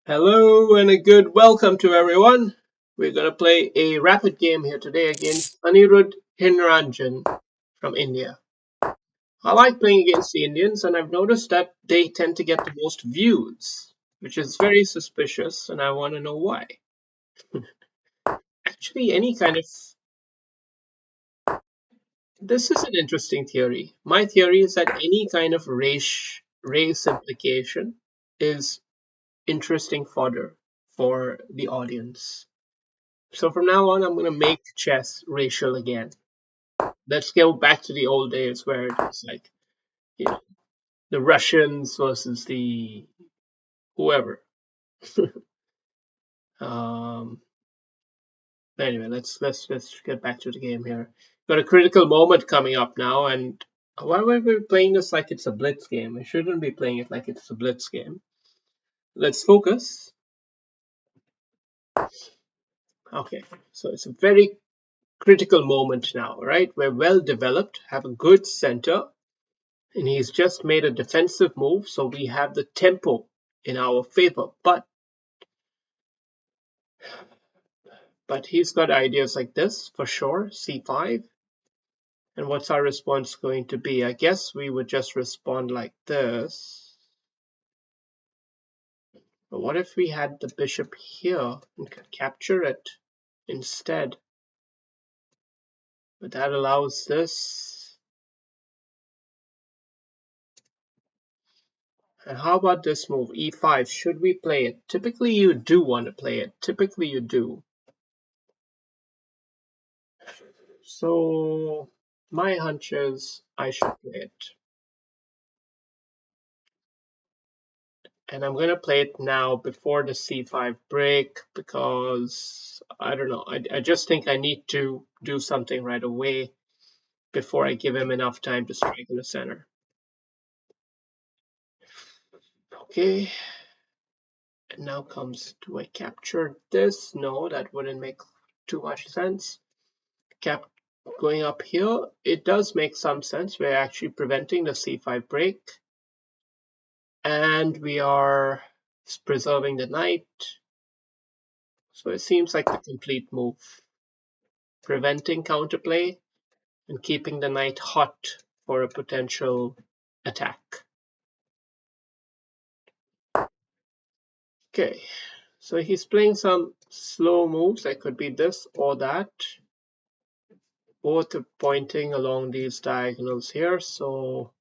Hello and a good welcome to everyone. We're going to play a rapid game here today against Anirud Hinranjan from India. I like playing against the Indians, and I've noticed that they tend to get the most views, which is very suspicious, and I want to know why. Actually, any kind of this is an interesting theory. My theory is that any kind of race implication is interesting fodder for the audience. So from now on, I'm going to make chess racial again. Let's go back to the old days where it was like, you know, the Russians versus the whoever. um, anyway, let's get back to the game here. Got a critical moment coming up now, and why are we playing this like it's a blitz game? We shouldn't be playing it like it's a blitz game. Let's focus. Okay, so it's a very critical moment now, right? We're well developed, have a good center, and he's just made a defensive move, so we have the tempo in our favor. But he's got ideas like this for sure, c5. And what's our response going to be? I guess we would just respond like this. But what if we had the bishop here and could capture it instead? But that allows this. And how about this move, e5? Should we play it? Typically you do want to play it. Typically you do. So my hunch is I should play it. And I'm going to play it now before the c5 break because I don't know. I just think I need to do something right away before I give him enough time to strike in the center. Okay. And now comes, do I capture this? No, that wouldn't make too much sense. Going up here, it does make some sense. We're actually preventing the c5 break. And we are preserving the knight. So it seems like the complete move. Preventing counterplay and keeping the knight hot for a potential attack. Okay, so he's playing some slow moves. That could be this or that. Both are pointing along these diagonals here. So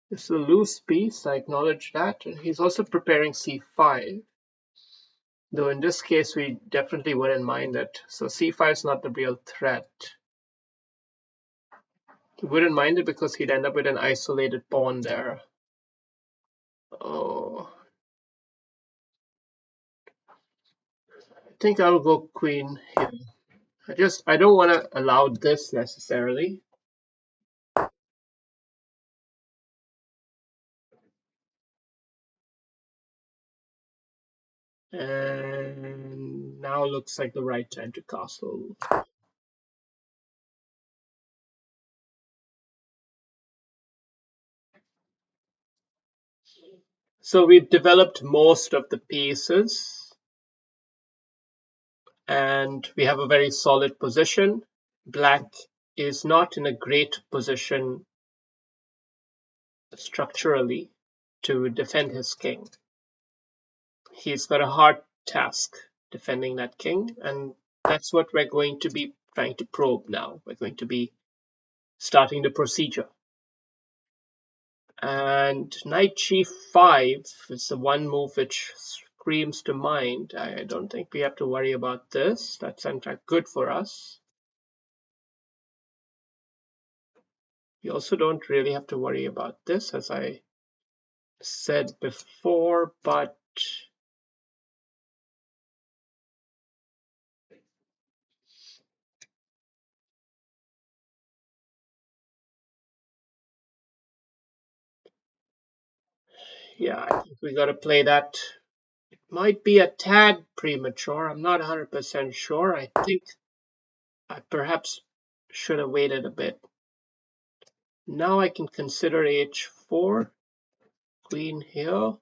it's a loose piece. I acknowledge that. And he's also preparing c5. Though in this case, we definitely wouldn't mind it. So c5 is not the real threat. He wouldn't mind it because he'd end up with an isolated pawn there. Oh, I think I'll go queen here. I don't want to allow this necessarily. And now looks like the right time to castle. So we've developed most of the pieces and we have a very solid position. Black is not in a great position structurally to defend his king. He's got a hard task defending that king, and that's what we're going to be trying to probe now. We're going to be starting the procedure. And knight g5 is the one move which screams to mind. I don't think we have to worry about this. That's in fact good for us. We also don't really have to worry about this, as I said before, but yeah, I think we got to play that. It might be a tad premature. I'm not 100% sure. I think I perhaps should have waited a bit. Now I can consider h4, queen here.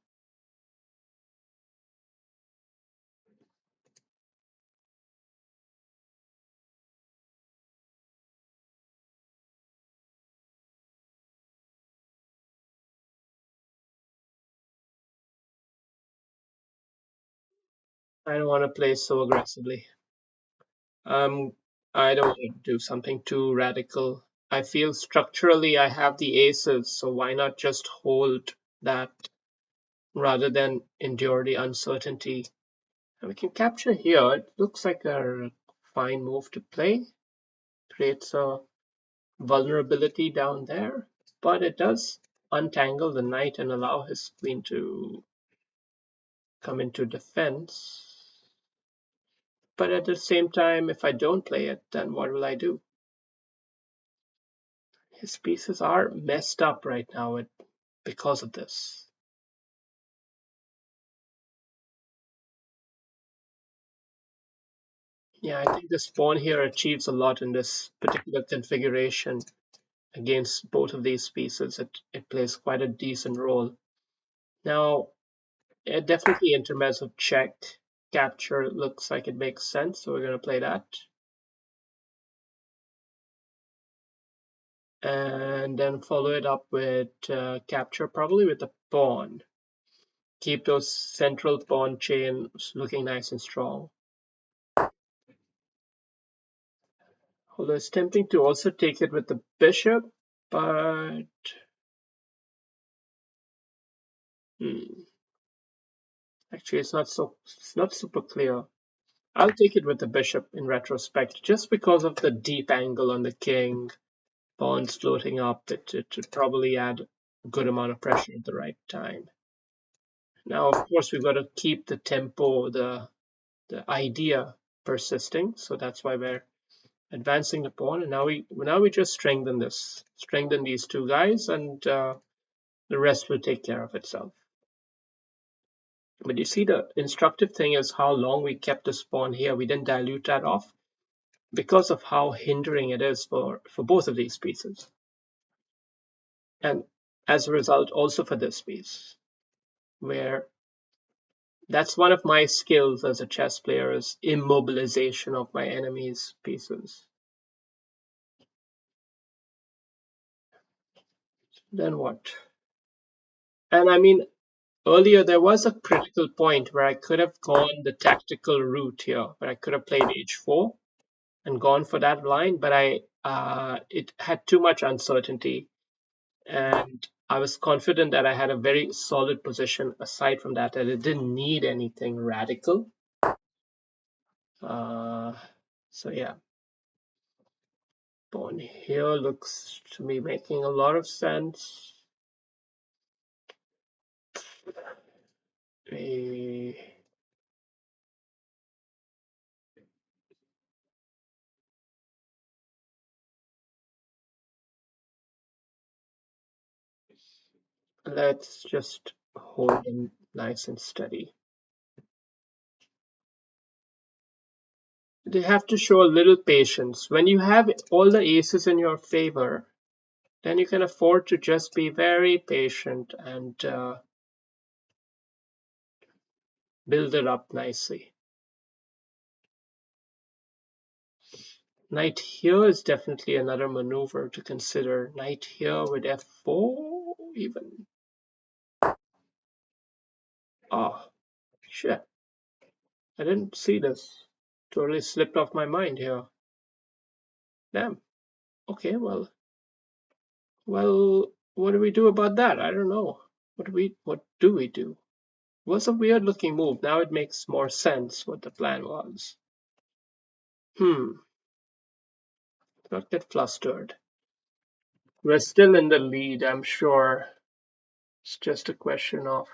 I don't want to play so aggressively. Um, I don't want to do something too radical. I feel structurally I have the aces, so why not just hold that rather than endure the uncertainty? And we can capture here. It looks like a fine move to play. Creates a vulnerability down there, but it does untangle the knight and allow his queen to come into defense. But at the same time, if I don't play it, then what will I do? His pieces are messed up right now because of this. Yeah, I think this pawn here achieves a lot in this particular configuration against both of these pieces. It plays quite a decent role. Now, definitely intermezzo check. Capture looks like it makes sense, so we're going to play that. And then follow it up with capture, probably with a pawn. Keep those central pawn chains looking nice and strong. Although it's tempting to also take it with the bishop, but hmm, actually it's not super clear. I'll take it with the bishop in retrospect, just because of the deep angle on the king, pawns floating up. It would probably add a good amount of pressure at the right time. Now, of course, we've got to keep the tempo, the idea persisting. So that's why we're advancing the pawn. And now we just strengthen these two guys, and the rest will take care of itself. But you see, the instructive thing is how long we kept this pawn here. We didn't dilute that off because of how hindering it is for both of these pieces. And as a result, also for this piece, where that's one of my skills as a chess player is immobilization of my enemy's pieces. Then what? And I mean, earlier there was a critical point where I could have gone the tactical route here, where I could have played h4 and gone for that line, but it had too much uncertainty, and I was confident that I had a very solid position aside from that it didn't need anything radical. Uh, so yeah, pawn here looks to be making a lot of sense. Eh, Let's just hold them nice and steady. They have to show a little patience. When you have all the aces in your favor, then you can afford to just be very patient and build it up nicely. Knight here is definitely another maneuver to consider. Knight here with f4 even. Oh, shit. I didn't see this. Totally slipped off my mind here. Damn. Okay, well, what do we do about that? I don't know. What do we do? It was a weird looking move. Now it makes more sense what the plan was. Not get flustered. We're still in the lead, I'm sure. It's just a question of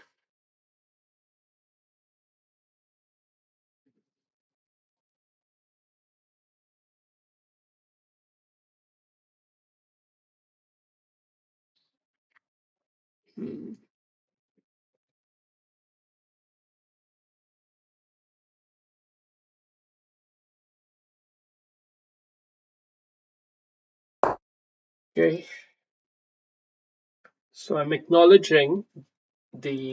hmm. Okay. So I'm acknowledging the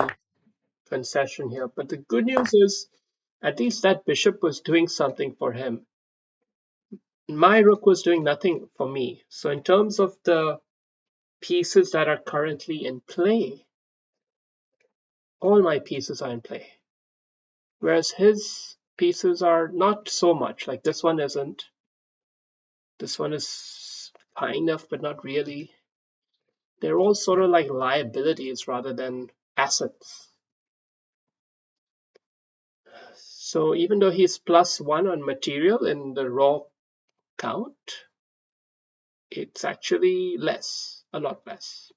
concession here, but the good news is at least that bishop was doing something for him. My rook was doing nothing for me. So in terms of the pieces that are currently in play, all my pieces are in play, whereas his pieces are not so much. Like this one isn't. This one is kind of, but not really. They're all sort of like liabilities rather than assets. So even though he's +1 on material in the raw count, it's actually less, a lot less.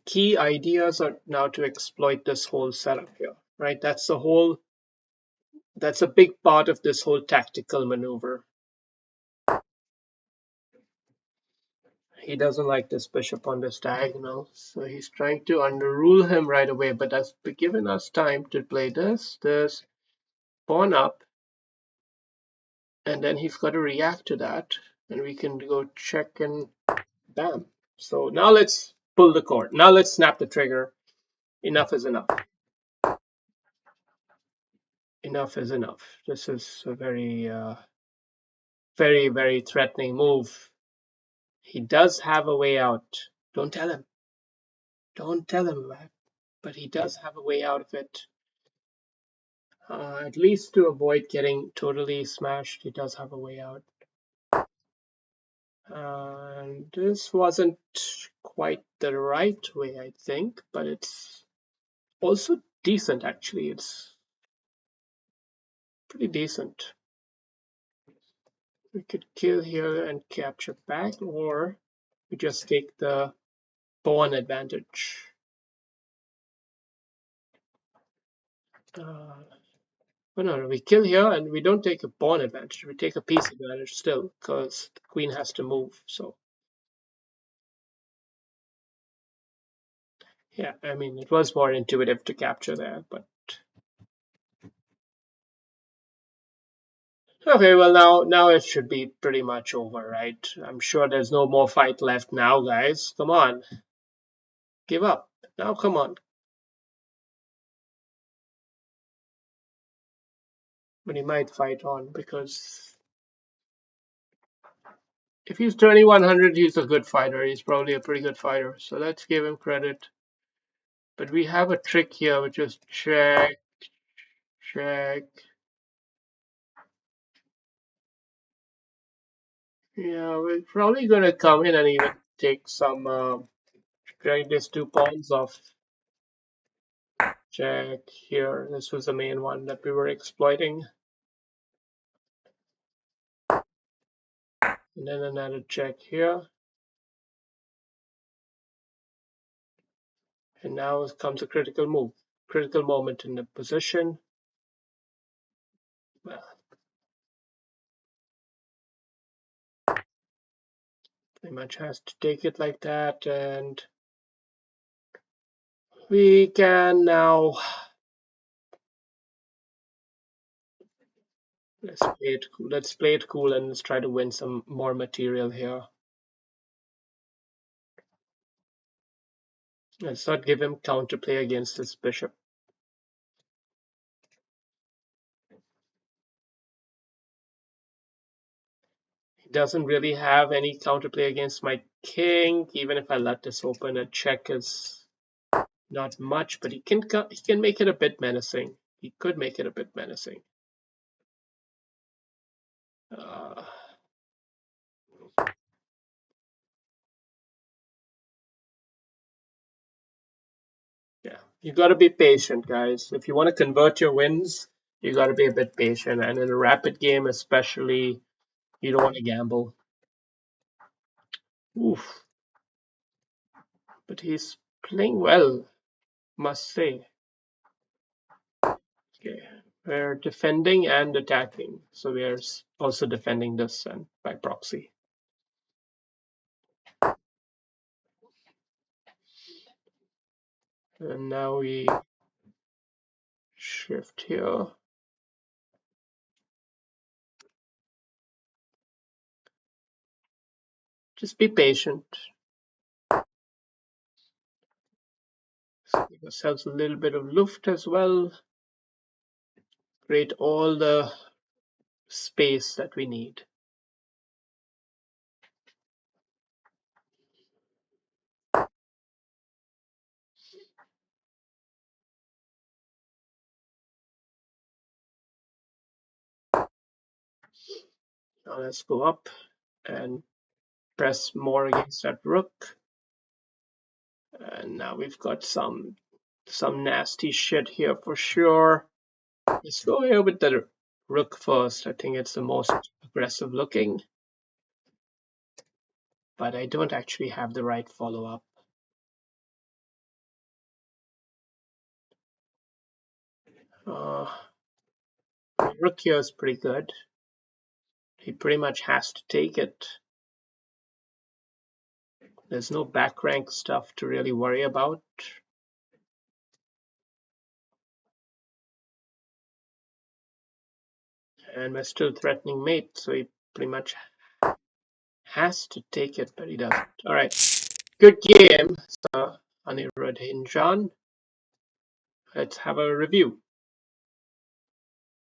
Key ideas are now to exploit this whole setup here, right? That's a big part of this whole tactical maneuver. He doesn't like this bishop on this diagonal, so he's trying to underrule him right away, but that's given us time to play this, pawn up, and then he's got to react to that, and we can go check and bam. So now let's pull the cord. Now let's snap the trigger. Enough is enough. Enough is enough. This is a very, very threatening move. He does have a way out. Don't tell him. Don't tell him that. But he does have a way out of it. At least to avoid getting totally smashed, he does have a way out. And this wasn't quite the right way, I think, but it's also decent, actually. It's pretty decent. We could kill here and capture back, or we just take the pawn advantage. Oh no, we kill here and we don't take a pawn advantage. We take a piece advantage still, because the queen has to move. So yeah, I mean, it was more intuitive to capture there, but okay, well now it should be pretty much over, right? I'm sure there's no more fight left now, guys. Come on. Give up. Now come on. But he might fight on, because if he's turning 100, he's a good fighter. He's probably a pretty good fighter. So let's give him credit. But we have a trick here, which is check, check. Yeah, we're probably gonna come in and even take some drag these 2 pawns off. Check here. This was the main one that we were exploiting. And then another check here. And now comes a critical move, critical moment in the position. Well, pretty much has to take it like that, and we can now let's play it cool and let's try to win some more material here. Let's not give him counterplay against this bishop. He doesn't really have any counterplay against my king. Even if I let this open, a check is not much, but he can make it a bit menacing. He could make it a bit menacing. Yeah, you got to be patient, guys. If you want to convert your wins, you got to be a bit patient. And in a rapid game, especially, you don't want to gamble. Oof. But he's playing well, must say. Okay, we're defending and attacking, so we're also defending this and by proxy. And now we shift here. Just be patient. Give ourselves a little bit of luft as well. Create all the space that we need. Now let's go up and press more against that rook. And now we've got some nasty shit here for sure. Let's go here with the rook first. I think it's the most aggressive looking. But I don't actually have the right follow-up. Rook here is pretty good. He pretty much has to take it. There's no back rank stuff to really worry about. And we're still threatening mate, so he pretty much has to take it, but he doesn't. All right, good game, Anirud Hinjan. Let's have a review.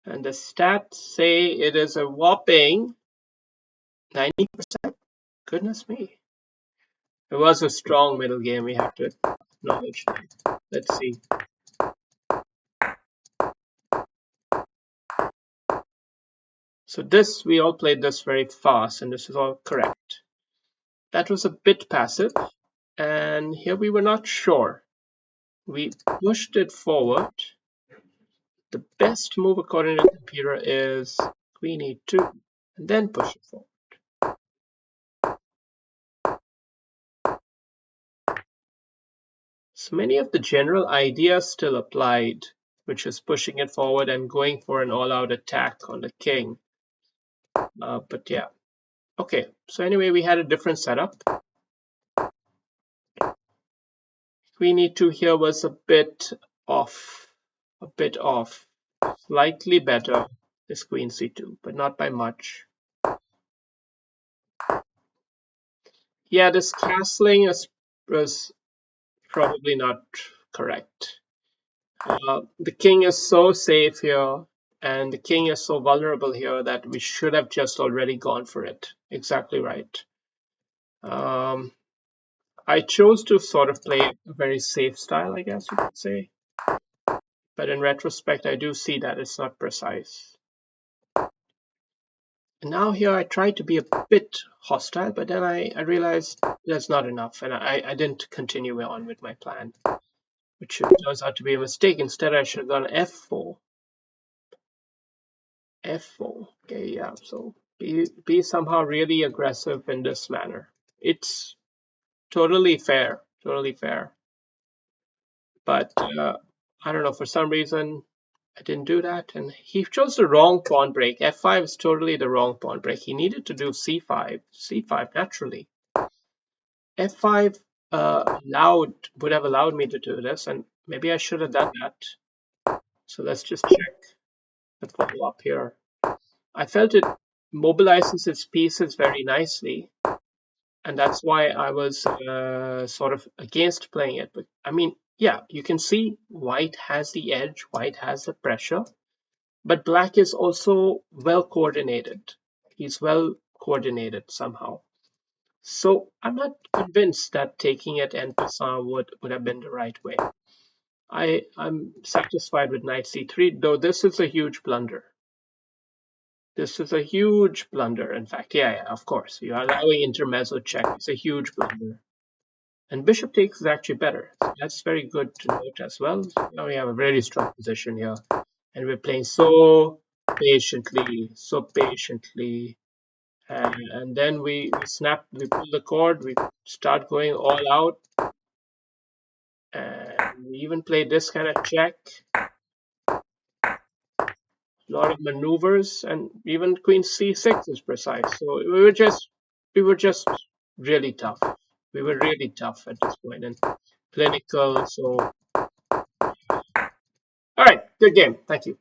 And the stats say it is a whopping 90%. Goodness me. It was a strong middle game, we have to acknowledge that. Let's see. So this, we all played this very fast, and this is all correct. That was a bit passive, and here we were not sure. We pushed it forward. The best move according to the computer is queen e2, and then push it forward. So many of the general ideas still applied, which is pushing it forward and going for an all-out attack on the king. But yeah. Okay, so anyway, we had a different setup. Queen e2 here was a bit off. Slightly better is queen c2, but not by much. Yeah, this castling was probably not correct. The king is so safe here, and the king is so vulnerable here that we should have just already gone for it. Exactly right. I chose to sort of play a very safe style, I guess you could say. But in retrospect, I do see that it's not precise. And now here I tried to be a bit hostile, but then I realized that's not enough, and I didn't continue on with my plan, which turns out to be a mistake. Instead, I should have gone f4. f4. Okay, yeah, so be somehow really aggressive in this manner. It's totally fair, but I don't know, for some reason I didn't do that, and he chose the wrong pawn break. f5 is totally the wrong pawn break. He needed to do c5 naturally. f5 would have allowed me to do this, and maybe I should have done that. So let's just check the follow up here. I felt it mobilizes its pieces very nicely, and that's why I was sort of against playing it. But I mean, yeah, you can see white has the edge, white has the pressure, but black is also well coordinated. He's well coordinated somehow. So I'm not convinced that taking it en passant would have been the right way. I'm satisfied with knight c3, though this is a huge blunder. This is a huge blunder. In fact, yeah, of course. You're allowing intermezzo check. It's a huge blunder. And bishop takes is actually better. So that's very good to note as well. Now we have a very strong position here. And we're playing so patiently. And then we pull the cord, we start going all out. And we even play this kind of check. A lot of maneuvers, and even queen c6 is precise. So we were just really tough. We were really tough at this point and clinical. So, all right, good game. Thank you.